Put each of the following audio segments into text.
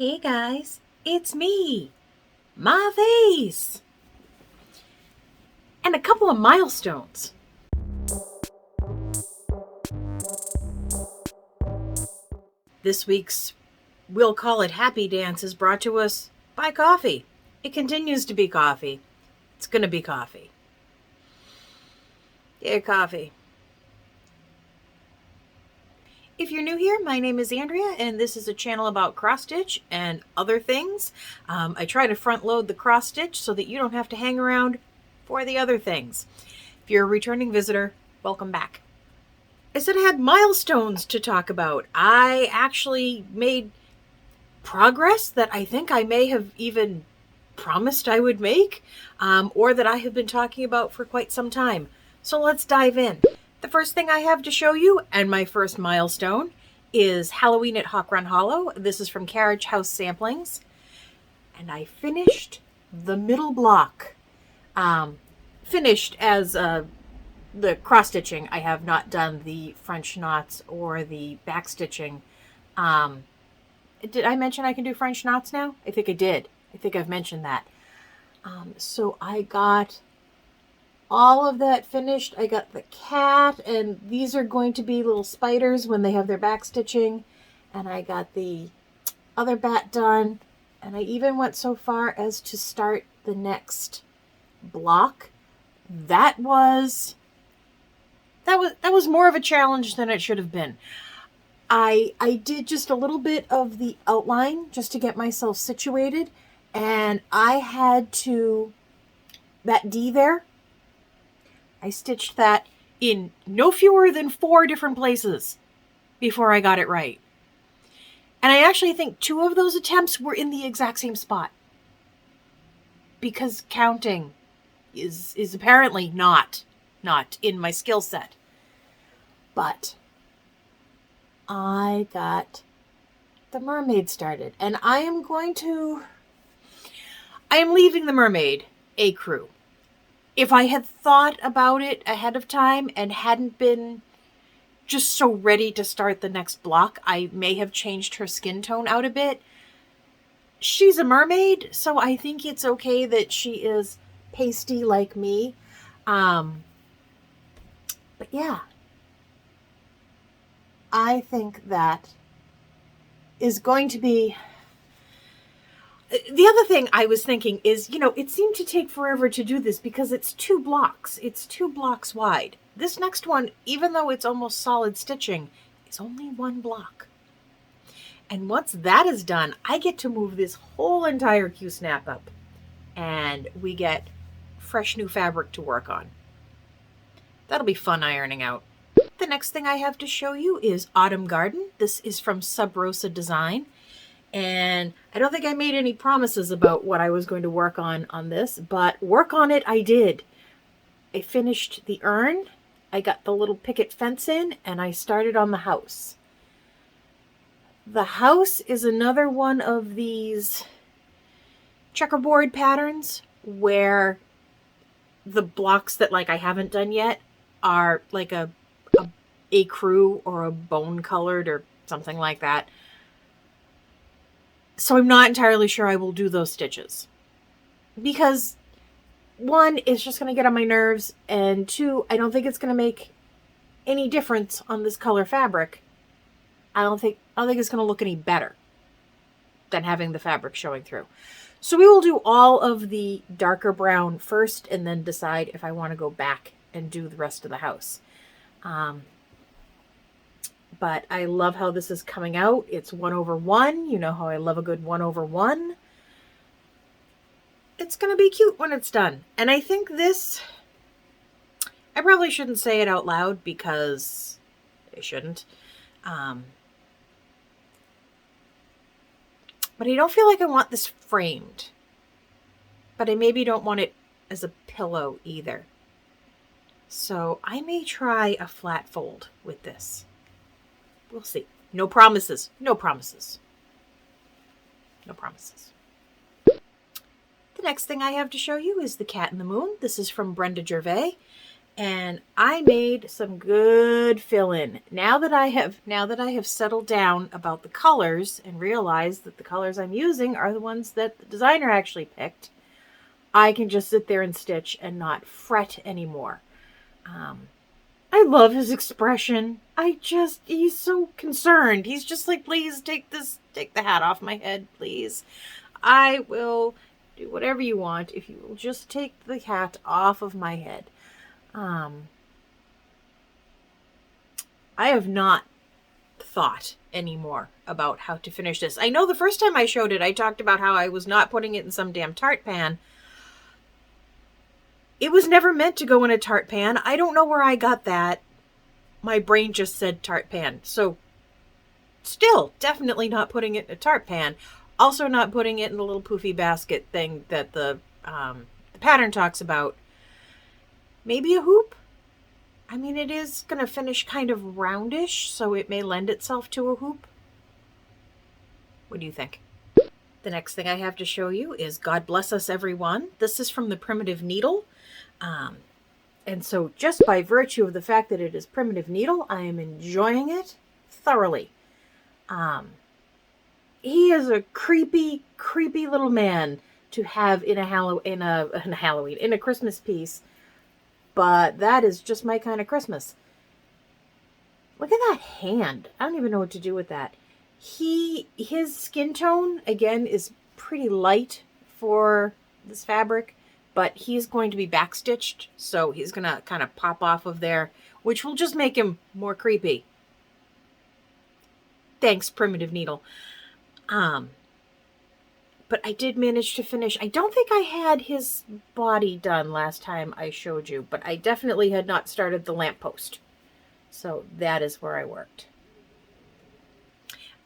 Hey guys, it's me, my face, and a couple of milestones. This week's We'll Call It Happy Dance is brought to us by coffee. It continues to be coffee. It's going to be coffee. Yeah, coffee. If you're new here, my name is Andrea, and this is a channel about cross-stitch and other things. I try to front-load the cross-stitch so that you don't have to hang around for the other things. If you're a returning visitor, welcome back. I said I had milestones to talk about. I actually made progress that I think I may have even promised I would make, or that I have been talking about for quite some time. So let's dive in. The first thing I have to show you, and my first milestone, is Halloween at Hawk Run Hollow. This is from Carriage House Samplings. And I finished the middle block. Finished as the cross-stitching. I have not done the French knots or the back stitching. Did I mention I can do French knots now? I think I did. I think I've mentioned that. So I got all of that finished. I got the cat, and these are going to be little spiders when they have their back stitching. And I got the other bat done. And I even went so far as to start the next block. That was more of a challenge than it should have been. I did just a little bit of the outline just to get myself situated. And I had to, that D there, I stitched that in no fewer than 4 different places before I got it right. And I actually think 2 of those attempts were in the exact same spot. Because counting is apparently not in my skill set. But I got the mermaid started. And I am leaving the mermaid a crew. If I had thought about it ahead of time and hadn't been just so ready to start the next block, I may have changed her skin tone out a bit. She's a mermaid, so I think it's okay that she is pasty like me. But yeah, I think that is going to be... The other thing I was thinking is, it seemed to take forever to do this because it's 2 blocks. It's 2 blocks wide. This next one, even though it's almost solid stitching, is only 1 block. And once that is done, I get to move this whole entire Q-snap up. And we get fresh new fabric to work on. That'll be fun ironing out. The next thing I have to show you is Autumn Garden. This is from SubRosa Design. And I don't think I made any promises about what I was going to work on this, but work on it I did. I finished the urn, I got the little picket fence in, and I started on the house. The house is another one of these checkerboard patterns where the blocks that I haven't done yet are like a ecru or a bone colored or something like that. So I'm not entirely sure I will do those stitches. Because 1, it's just going to get on my nerves. And 2, I don't think it's going to make any difference on this color fabric. I don't think it's going to look any better than having the fabric showing through. So we will do all of the darker brown first and then decide if I want to go back and do the rest of the house. But I love how this is coming out. It's 1/1. You know how I love a good 1/1. It's going to be cute when it's done. And I think this... I probably shouldn't say it out loud because I shouldn't. But I don't feel like I want this framed. But I maybe don't want it as a pillow either. So I may try a flat fold with this. We'll see. No promises. No promises. No promises. The next thing I have to show you is The Cat in the Moon. This is from Brenda Gervais. And I made some good fill-in. Now that I have settled down about the colors and realized that the colors I'm using are the ones that the designer actually picked, I can just sit there and stitch and not fret anymore. I love his expression. He's so concerned. He's just like, please take the hat off my head, please. I will do whatever you want if you will just take the hat off of my head. I have not thought anymore about how to finish this. I know the first time I showed it, I talked about how I was not putting it in some damn tart pan. It was never meant to go in a tart pan. I don't know where I got that. My brain just said tart pan. So still definitely not putting it in a tart pan. Also not putting it in the little poofy basket thing that the pattern talks about. Maybe a hoop? I mean, it is going to finish kind of roundish, so it may lend itself to a hoop. What do you think? The next thing I have to show you is God Bless Us Everyone. This is from the Primitive Needle. And so just by virtue of the fact that it is Primitive Needle, I am enjoying it thoroughly. He is a creepy, creepy little man to have in a Christmas piece. But that is just my kind of Christmas. Look at that hand. I don't even know what to do with that. His skin tone, again, is pretty light for this fabric, but he's going to be backstitched, so he's going to kind of pop off of there, which will just make him more creepy. Thanks, Primitive Needle. But I did manage to finish. I don't think I had his body done last time I showed you, but I definitely had not started the lamppost. So that is where I worked.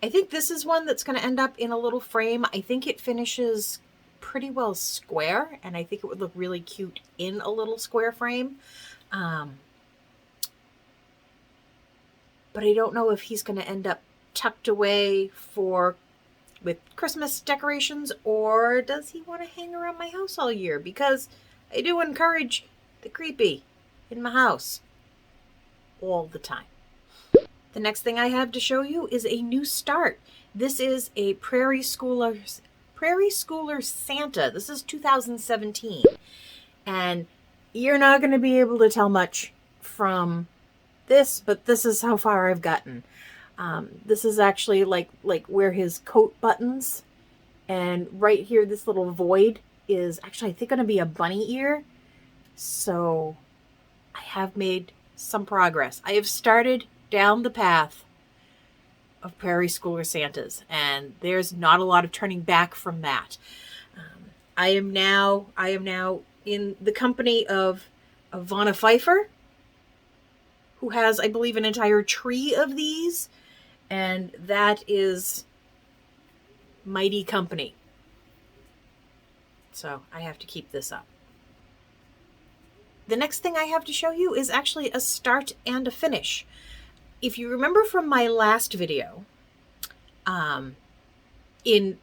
I think this is one that's going to end up in a little frame. I think it finishes pretty well square, and I think it would look really cute in a little square frame. But I don't know if he's going to end up tucked away with Christmas decorations, or does he want to hang around my house all year? Because I do encourage the creepy in my house all the time. The next thing I have to show you is a new start. This is a Prairie Schooler Santa. This is 2017. And you're not going to be able to tell much from this, but this is how far I've gotten. This is actually like where his coat buttons, and right here this little void is actually, I think, going to be a bunny ear. So I have made some progress. I have started down the path of Prairie Schooler Santas, and there's not a lot of turning back from that. I am now in the company of Vanna Pfeiffer, who has, I believe, an entire tree of these. And that is mighty company. So I have to keep this up. The next thing I have to show you is actually a start and a finish. If you remember from my last video, in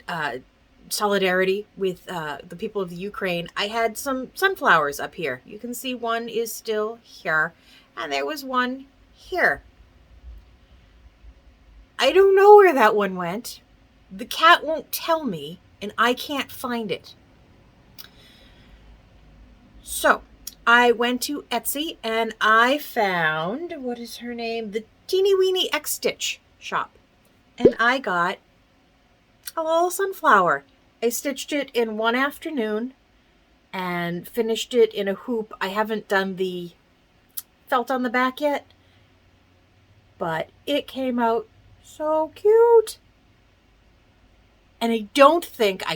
solidarity with the people of the Ukraine, I had some sunflowers up here. You can see one is still here, and there was one here. I don't know where that one went. The cat won't tell me, and I can't find it. So I went to Etsy and I found, what is her name? The TeenyWeenyXStitch shop. And I got a little sunflower. I stitched it in one afternoon and finished it in a hoop. I haven't done the felt on the back yet, but it came out so cute. And I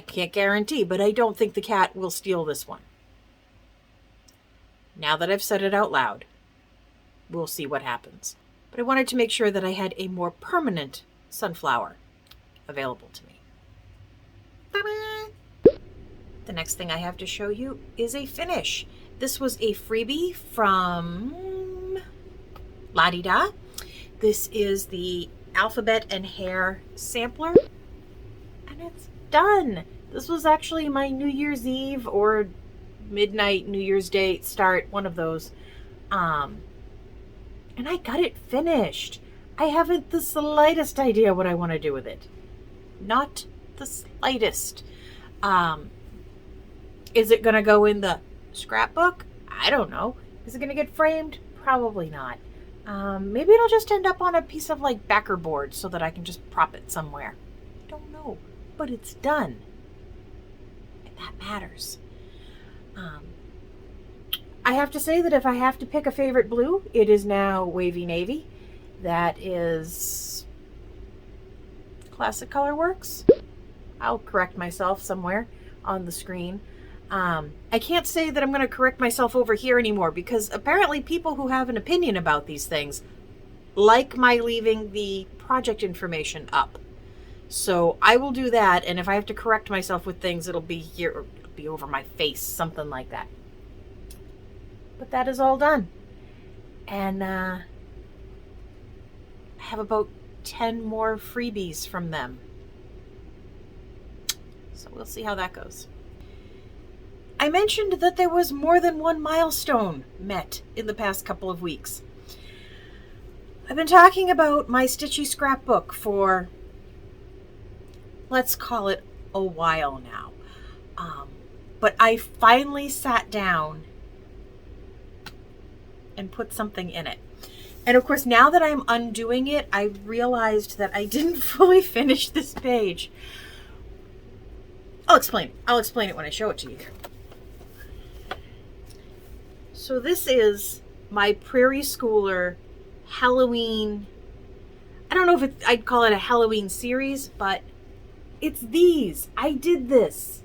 can't guarantee, but I don't think the cat will steal this one. Now that I've said it out loud, we'll see what happens. But I wanted to make sure that I had a more permanent sunflower available to me. Ta-da! The next thing I have to show you is a finish. This was a freebie from La-Di-Da. This is the Alphabet and Hare sampler, and it's done. This was actually my New Year's Eve or midnight New Year's Day start, one of those. And I got it finished. I haven't the slightest idea what I want to do with it. Not the slightest. Is it going to go in the scrapbook? I don't know. Is it going to get framed? Probably not. Maybe it'll just end up on a piece of like backer board so that I can just prop it somewhere. I don't know, but it's done. And that matters. I have to say that if I have to pick a favorite blue, it is now Wavy Navy. That is Classic Color Works. I'll correct myself somewhere on the screen. I can't say that I'm going to correct myself over here anymore because apparently people who have an opinion about these things like my leaving the project information up. So I will do that, and if I have to correct myself with things, it'll be here, or it'll be over my face, something like that. But that is all done. And I have about 10 more freebies from them. So we'll see how that goes. I mentioned that there was more than one milestone met in the past couple of weeks. I've been talking about my Stitchy scrapbook for, let's call it a while now. But I finally sat down and put something in it. And of course, now that I'm undoing it, I realized that I didn't fully finish this page. I'll explain it when I show it to you. So this is my Prairie Schooler Halloween. I don't know if I'd call it a Halloween series, but it's these. I did this.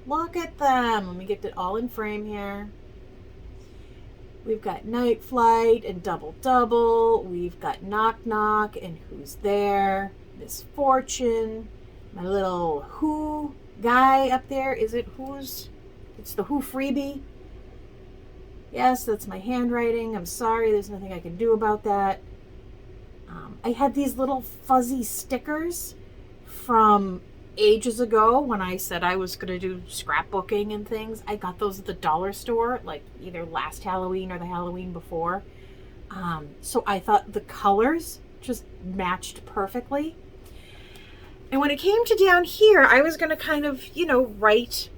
Look at them. Let me get it all in frame here. We've got Night Flight and Double Double. We've got Knock Knock and Who's There. Miss Fortune. My little Who guy up there. Is it Who's? It's the Who freebie. Yes, that's my handwriting. I'm sorry, there's nothing I can do about that. I had these little fuzzy stickers from ages ago when I said I was going to do scrapbooking and things. I got those at the dollar store, like either last Halloween or the Halloween before. So I thought the colors just matched perfectly. And when it came to down here, I was going to kind of, write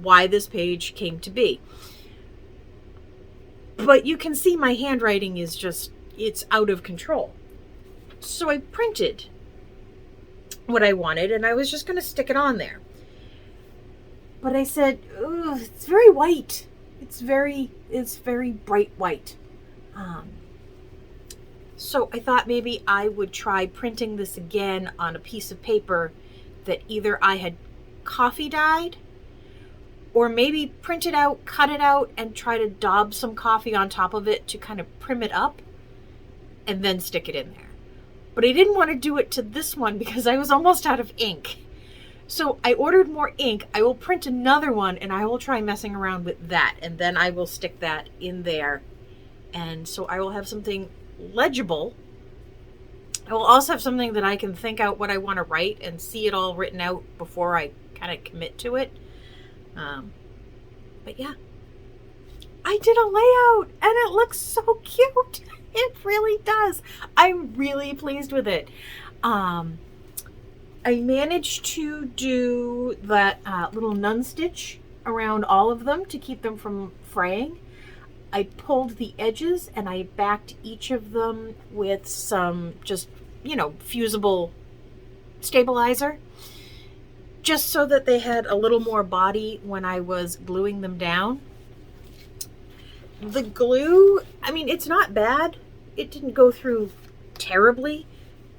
why this page came to be. But you can see my handwriting is just, it's out of control. So I printed what I wanted and I was just going to stick it on there. But I said, it's very white. It's very bright white. So I thought maybe I would try printing this again on a piece of paper that either I had coffee dyed or maybe print it out, cut it out, and try to daub some coffee on top of it to kind of prim it up and then stick it in there. But I didn't want to do it to this one because I was almost out of ink. So I ordered more ink. I will print another one and I will try messing around with that. And then I will stick that in there. And so I will have something legible. I will also have something that I can think out what I want to write and see it all written out before I kind of commit to it. But yeah, I did a layout and it looks so cute. It really does. I'm really pleased with it. I managed to do that little nun stitch around all of them to keep them from fraying. I pulled the edges and I backed each of them with some just, fusible stabilizer, just so that they had a little more body when I was gluing them down. The glue, it's not bad. It didn't go through terribly,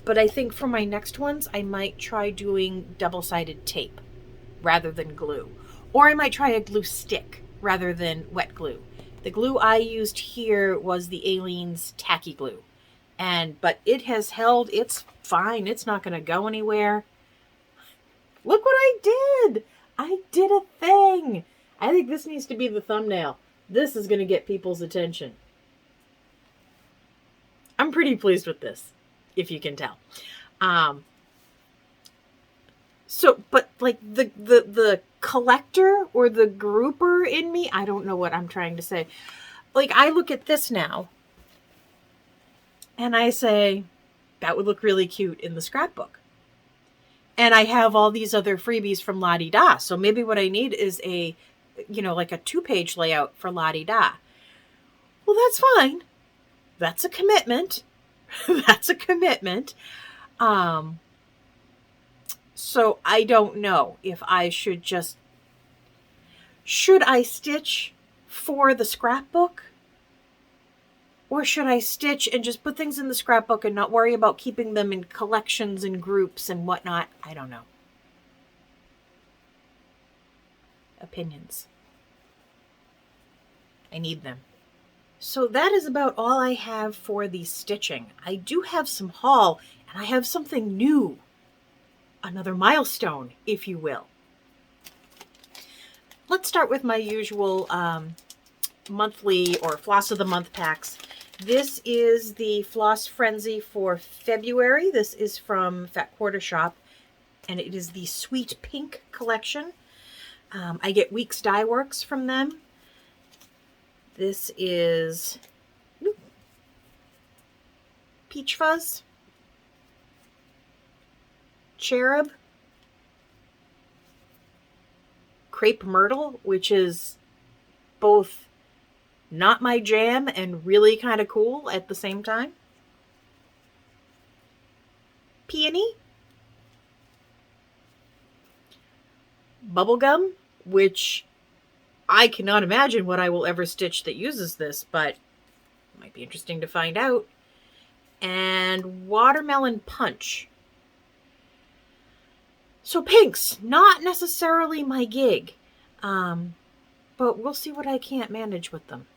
but I think for my next ones, I might try doing double-sided tape rather than glue. Or I might try a glue stick rather than wet glue. The glue I used here was the Aleene's tacky glue. But it has held, it's fine. It's not going to go anywhere. Look what I did. I did a thing. I think this needs to be the thumbnail. This is going to get people's attention. I'm pretty pleased with this, if you can tell. But like the collector or the grouper in me, I don't know what I'm trying to say. like I look at this now and I say, that would look really cute in the scrapbook. And I have all these other freebies from La-Di-Da. So maybe what I need is a, like a 2-page layout for La-Di-Da. Well, that's fine. That's a commitment. That's a commitment. So I don't know if I should I stitch for the scrapbook? Or should I stitch and just put things in the scrapbook and not worry about keeping them in collections and groups and whatnot? I don't know. Opinions. I need them. So that is about all I have for the stitching. I do have some haul, and I have something new. Another milestone, if you will. Let's start with my usual monthly or floss of the month packs. This is the Floss Frenzy for February. This is from Fat Quarter Shop, and it is the Sweet Pink collection. I get Weeks Dye Works from them. This is Peach Fuzz, Cherub, Crepe Myrtle, which is both not my jam and really kind of cool at the same time. Peony. Bubblegum, which I cannot imagine what I will ever stitch that uses this, but it might be interesting to find out. And Watermelon Punch. So pinks, not necessarily my gig, but we'll see what I can't manage with them.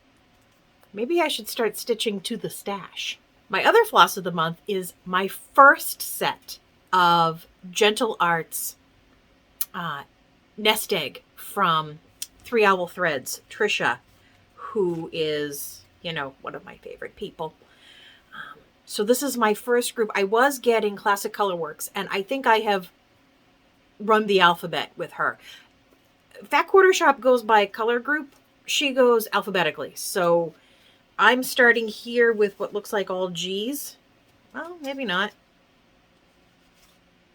Maybe I should start stitching to the stash. My other floss of the month is my first set of Gentle Arts nest egg from Three Owl Threads, Trisha, who is, one of my favorite people. So this is my first group. I was getting Classic Colorworks, and I think I have run the alphabet with her. Fat Quarter Shop goes by color group. She goes alphabetically. So I'm starting here with what looks like all G's. Well, maybe not.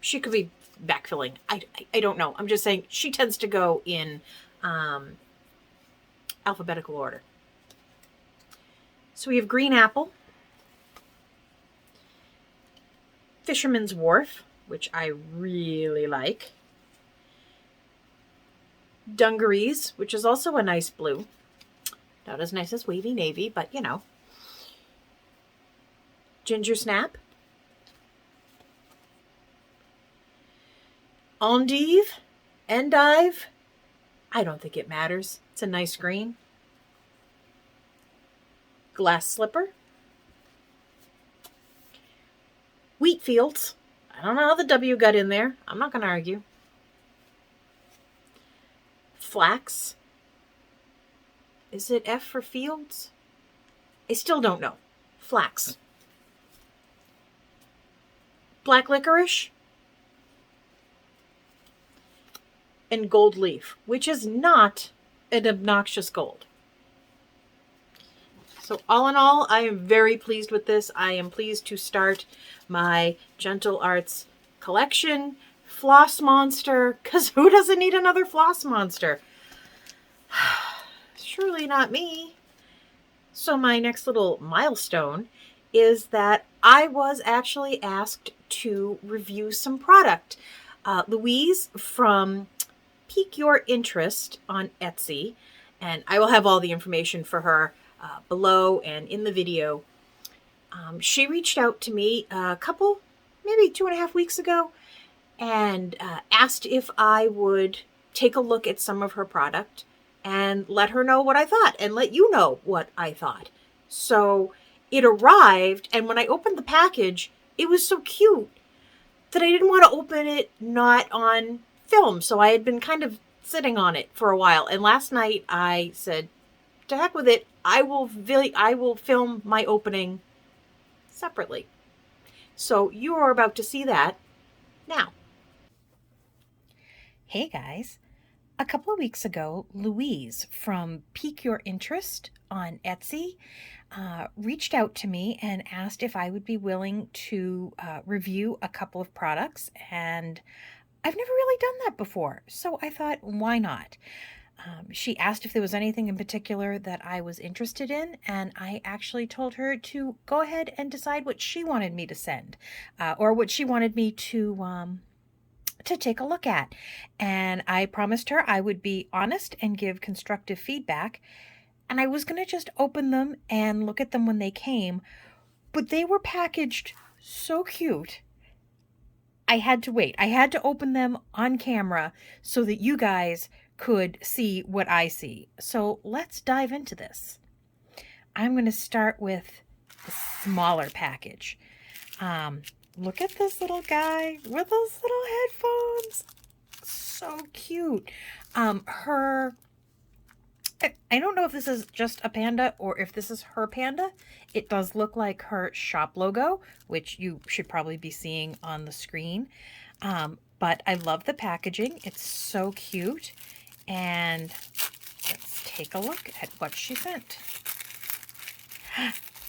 She could be backfilling. I don't know. I'm just saying she tends to go in alphabetical order. So we have Green Apple, Fisherman's Wharf, which I really like, Dungarees, which is also a nice blue. Not as nice as Wavy Navy, but Ginger Snap, Endive, I don't think it matters. It's a nice green. Glass Slipper, Wheatfields. I don't know how the W got in there. I'm not going to argue. Flax. Is it F for fields? I still don't know. Flax. Black Licorice. And Gold Leaf, which is not an obnoxious gold. So all in all, I am very pleased with this. I am pleased to start my Gentle Arts collection. Floss monster, because who doesn't need another floss monster? Surely not me. So my next little milestone is that I was actually asked to review some product. Louise from PeekYourInterest on Etsy, and I will have all the information for her below and in the video. She reached out to me a couple, maybe 2.5 weeks ago, and asked if I would take a look at some of her product and let her know what I thought and let you know what I thought. So it arrived, and when I opened the package, it was so cute that I didn't want to open it not on film. So I had been kind of sitting on it for a while. And last night I said, to heck with it. I will film my opening separately. So you are about to see that now. Hey guys, A couple of weeks ago, Louise from Pique Your Interest on Etsy reached out to me and asked if I would be willing to review a couple of products, and I've never really done that before, so I thought, why not? She asked if there was anything in particular that I was interested in, and I actually told her to go ahead and decide what she wanted me to send, or what she wanted me to take a look at. And I promised her I would be honest and give constructive feedback. And I was going to just open them and look at them when they came, but they were packaged so cute. I had to wait. I had to open them on camera so that you guys could see what I see. So let's dive into this. I'm going to start with the smaller package. Look at this little guy with those little headphones. So cute. I don't know if this is just a panda or if this is her panda. It does look like her shop logo, which you should probably be seeing on the screen. But I love the packaging. It's so cute. And let's take a look at what she sent.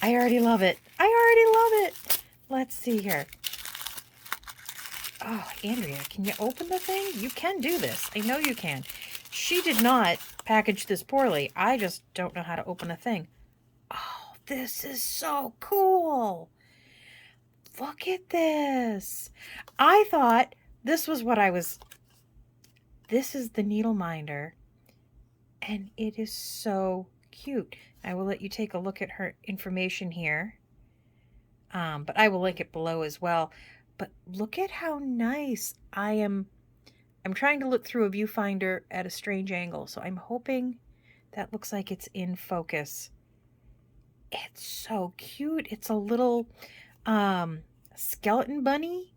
I already love it. I already love it. Let's see here. Oh, Andrea, can you open the thing? You can do this. I know you can. She did not package this poorly. I just don't know how to open a thing. Oh, this is so cool. Look at this. I thought this was what I was... This is the needle minder. And it is so cute. I will let you take a look at her information here. But I will link it below as well. But look at how nice. I'm trying to look through a viewfinder at a strange angle, so I'm hoping that looks like it's in focus. It's so cute. It's a little skeleton bunny.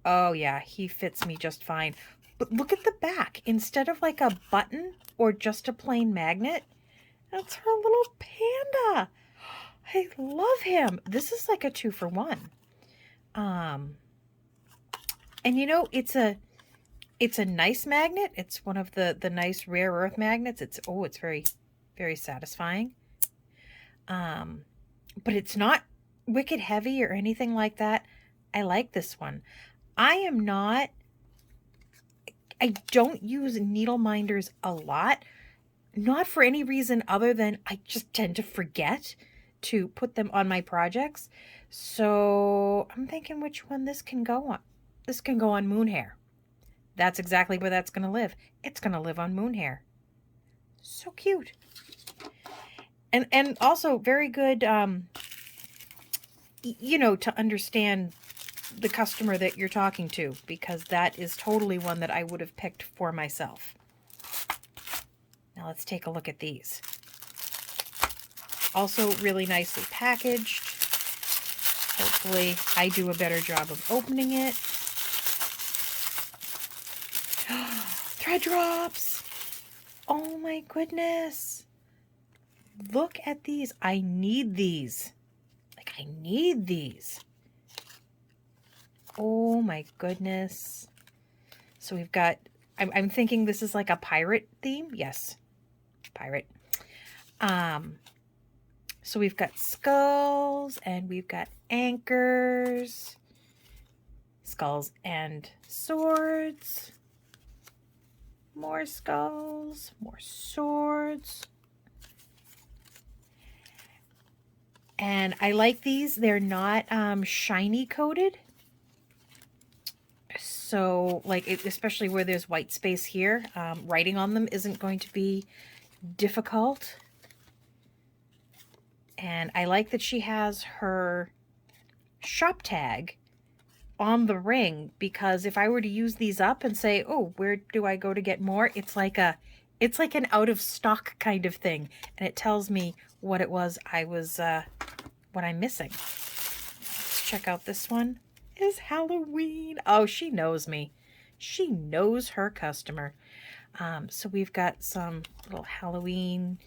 Oh yeah, he fits me just fine. But look at the back. Instead of like a button or just a plain magnet, that's her little panda. I love him. This is like a 2-for-1. And you know, it's a nice magnet. It's one of the nice rare earth magnets. It's very, very satisfying. But it's not wicked heavy or anything like that. I like this one. I don't use needle minders a lot, not for any reason other than I just tend to forget to put them on my projects. So I'm thinking which one this can go on. This can go on Moon Hare. That's exactly where that's going to live. It's going to live on Moon Hare. So cute. And also very good, you know, to understand the customer that you're talking to, because that is totally one that I would have picked for myself. Now let's take a look at these. Also really nicely packaged. Hopefully I do a better job of opening it. Thread drops. Oh my goodness. Look at these. I need these. Like, I need these. Oh my goodness. So we've got, I'm thinking this is like a pirate theme. Yes. Pirate. So we've got skulls and we've got anchors, skulls and swords, more skulls, more swords. And I like these. They're not shiny coated. So like, especially where there's white space here, writing on them isn't going to be difficult. And I like that she has her shop tag on the ring, because if I were to use these up and say, oh, where do I go to get more? It's like an out of stock kind of thing. And it tells me what it was what I'm missing. Let's check out this one. Is Halloween. Oh, she knows me. She knows her customer. So we've got some little Halloween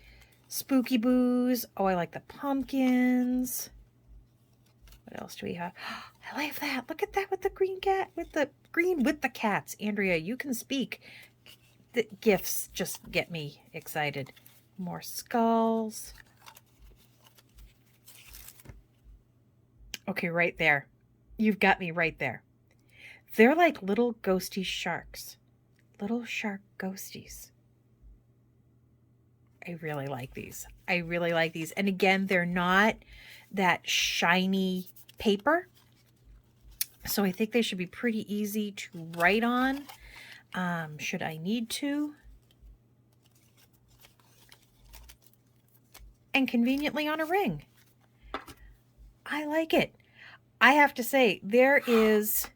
spooky boos. Oh, I like the pumpkins. What else do we have? I like that. Look at that with the green cat, with the green with the cats. Andrea, you can speak. The gifts just get me excited. More skulls. Okay, right there. You've got me right there. They're like little ghosty sharks. Little shark ghosties. I really like these. I really like these. And again, they're not that shiny paper. So I think they should be pretty easy to write on, should I need to. And conveniently on a ring. I like it. I have to say, there's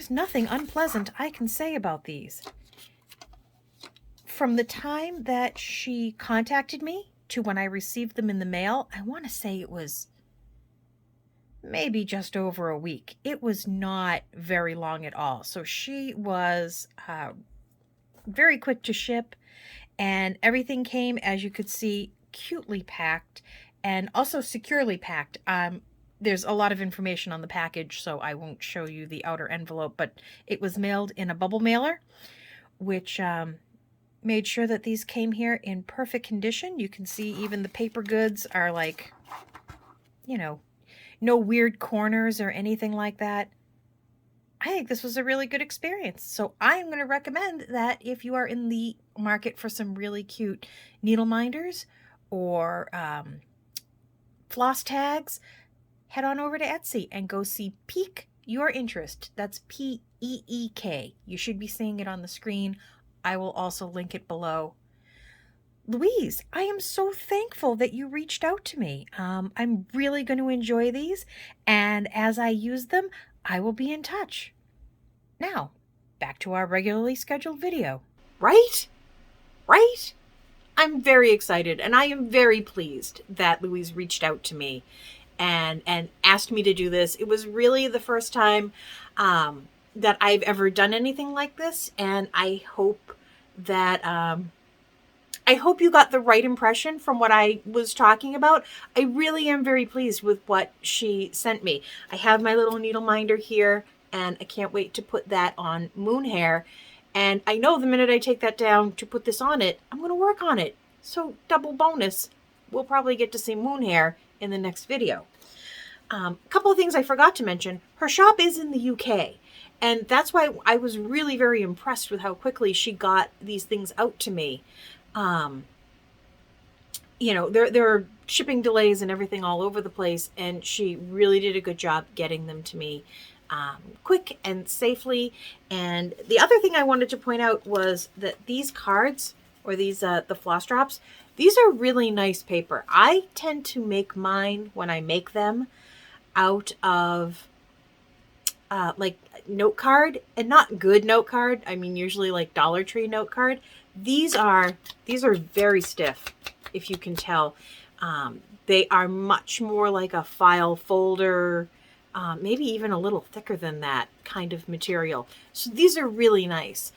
nothing unpleasant I can say about these. From the time that she contacted me to when I received them in the mail, I want to say it was maybe just over a week. It was not very long at all. So she was very quick to ship, and everything came, as you could see, cutely packed and also securely packed. There's a lot of information on the package, so I won't show you the outer envelope, but it was mailed in a bubble mailer, which made sure that these came here in perfect condition. You can see even the paper goods are like, you know, no weird corners or anything like that. I think this was a really good experience. So I'm going to recommend that if you are in the market for some really cute needle minders or floss tags, head on over to Etsy and go see Peek Your Interest. That's P-E-E-K. You should be seeing it on the screen. I will also link it below. Louise, I am so thankful that you reached out to me. I'm really going to enjoy these, and as I use them, I will be in touch. Now, back to our regularly scheduled video. Right? Right? I'm very excited, and I am very pleased that Louise reached out to me and asked me to do this. It was really the first time that I've ever done anything like this, and I hope that I hope you got the right impression from what I was talking about. I really am very pleased with what she sent me. I have my little needle minder here, and I can't wait to put that on Moon Hare. And I know the minute I take that down to put this on it, I'm going to work on it. So double bonus, we'll probably get to see Moon Hare in the next video. A couple of things I forgot to mention. Her shop is in the UK. And that's why I was really very impressed with how quickly she got these things out to me. You know, there are shipping delays and everything all over the place, and she really did a good job getting them to me quick and safely. And the other thing I wanted to point out was that these cards, or these the floss drops, these are really nice paper. I tend to make mine, when I make them, out of like note card, and not good note card. I mean, usually like Dollar Tree note card. These are very stiff, if you can tell. They are much more like a file folder, maybe even a little thicker than that kind of material. So these are really nice.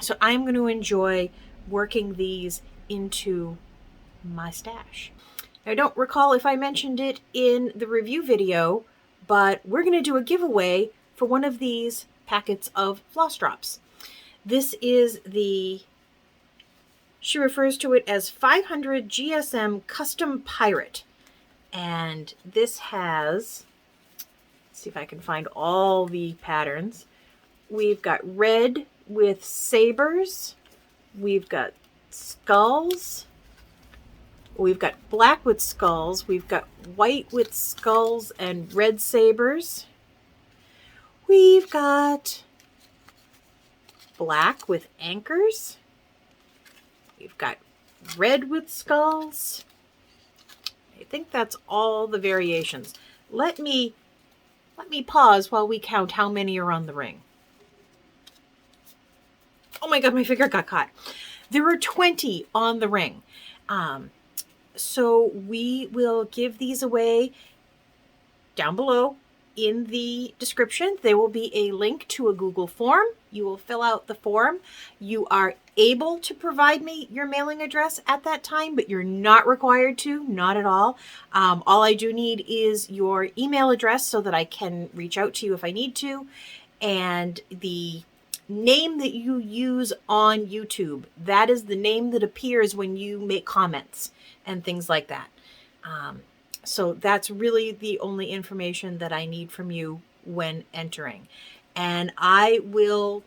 So I'm going to enjoy working these into my stash. I don't recall if I mentioned it in the review video, but we're going to do a giveaway for one of these packets of floss drops. This is she refers to it as 500 GSM Custom Pirate. And this has, let's see if I can find all the patterns. We've got red with sabers. We've got skulls. We've got black with skulls. We've got white with skulls and red sabers. We've got black with anchors. We've got red with skulls. I think that's all the variations. Let me pause while we count how many are on the ring. Oh my God, my finger got caught. There are 20 on the ring. So we will give these away down below in the description. There will be a link to a Google form. You will fill out the form. You are able to provide me your mailing address at that time, but you're not required to, not at all. All I do need is your email address so that I can reach out to you if I need to. And the name that you use on YouTube, that is the name that appears when you make comments and things like that. So that's really the only information that I need from you when entering. And I will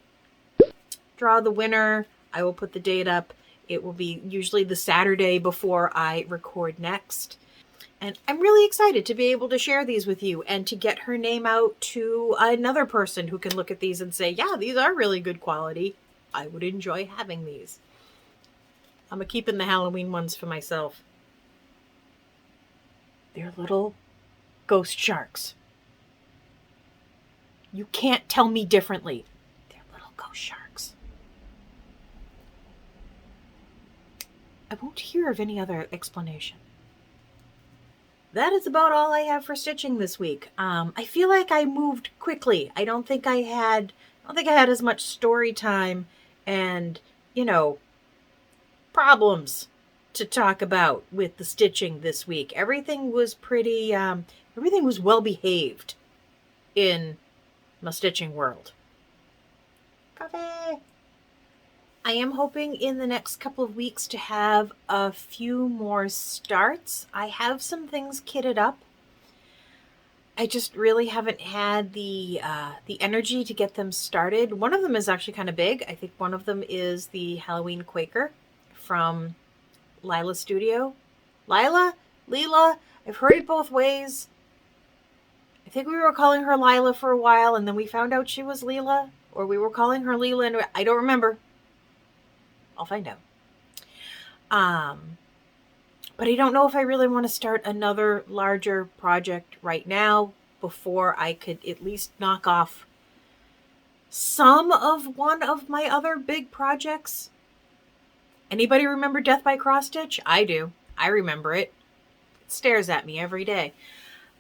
draw the winner. I will put the date up. It will be usually the Saturday before I record next. And I'm really excited to be able to share these with you and to get her name out to another person who can look at these and say, yeah, these are really good quality. I would enjoy having these. I'm keeping the Halloween ones for myself. They're little ghost sharks. You can't tell me differently. They're little ghost sharks. I won't hear of any other explanation. That is about all I have for stitching this week. I feel like I moved quickly. I don't think I had as much story time and, problems to talk about with the stitching this week. Everything was pretty, everything was well behaved in my stitching world. Coffee! I am hoping in the next couple of weeks to have a few more starts. I have some things kitted up. I just really haven't had the energy to get them started. One of them is actually kind of big. I think one of them is the Halloween Quaker from Lila's Studio. Leela, I've heard it both ways. I think we were calling her Lila for a while, and then we found out she was Leela, or we were calling her Leela, and I don't remember. I'll find out. But I don't know if I really want to start another larger project right now before I could at least knock off some of one of my other big projects. Anybody remember Death by Cross Stitch? I do. I remember it. It stares at me every day.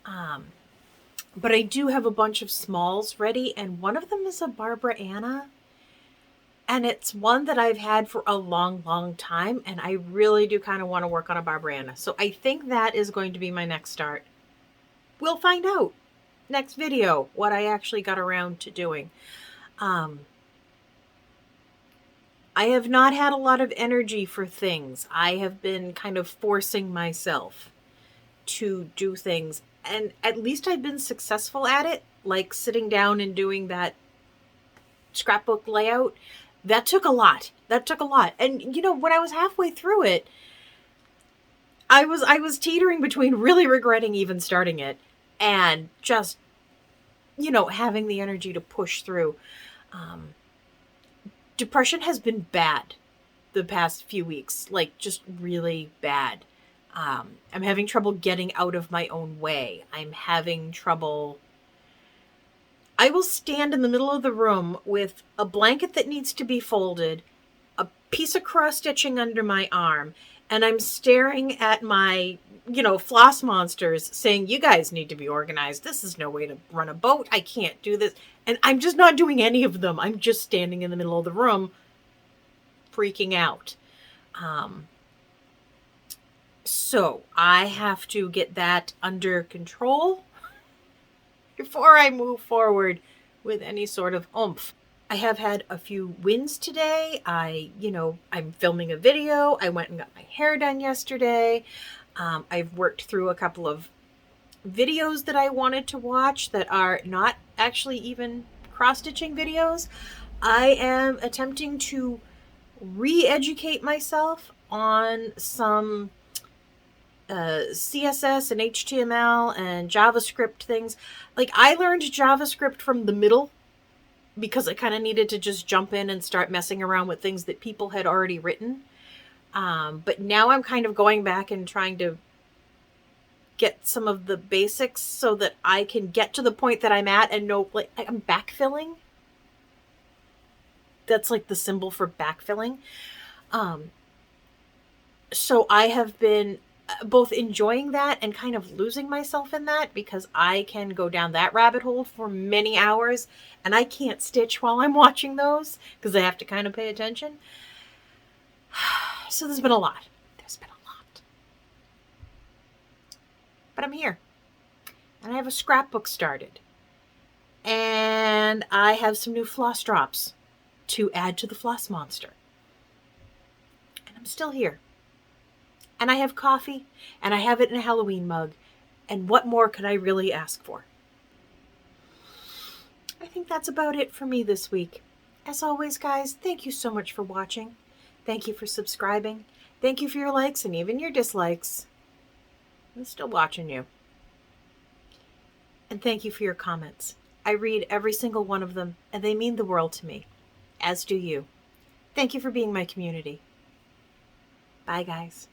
But I do have a bunch of smalls ready, and one of them is a Barbara Anna. And it's one that I've had for a long, long time, and I really do kind of want to work on a Barbara Anna. So I think that is going to be my next start. We'll find out next video what I actually got around to doing. I have not had a lot of energy for things. I have been kind of forcing myself to do things, and at least I've been successful at it, like sitting down and doing that scrapbook layout. That took a lot. And when I was halfway through it, I was teetering between really regretting even starting it and just, having the energy to push through. Depression has been bad the past few weeks, like just really bad. I'm having trouble getting out of my own way. I'm having trouble. I will stand in the middle of the room with a blanket that needs to be folded, a piece of cross stitching under my arm, and I'm staring at my, floss monsters saying, you guys need to be organized. This is no way to run a boat. I can't do this. And I'm just not doing any of them. I'm just standing in the middle of the room freaking out. So I have to get that under control before I move forward with any sort of oomph. I have had a few wins today. I'm filming a video. I went and got my hair done yesterday. I've worked through a couple of videos that I wanted to watch that are not actually even cross-stitching videos. I am attempting to re-educate myself on some CSS and HTML and JavaScript things. Like, I learned JavaScript from the middle because I kind of needed to just jump in and start messing around with things that people had already written. But now I'm kind of going back and trying to get some of the basics so that I can get to the point that I'm at and know, like, I'm backfilling. That's like the symbol for backfilling. So I have been both enjoying that and kind of losing myself in that because I can go down that rabbit hole for many hours and I can't stitch while I'm watching those because I have to kind of pay attention. So there's been a lot. But I'm here and I have a scrapbook started And I have some new floss drops to add to the floss monster. And I'm still here. And I have coffee, and I have it in a Halloween mug. And what more could I really ask for? I think that's about it for me this week. As always, guys, thank you so much for watching. Thank you for subscribing. Thank you for your likes and even your dislikes. I'm still watching you. And thank you for your comments. I read every single one of them, and they mean the world to me, as do you. Thank you for being my community. Bye, guys.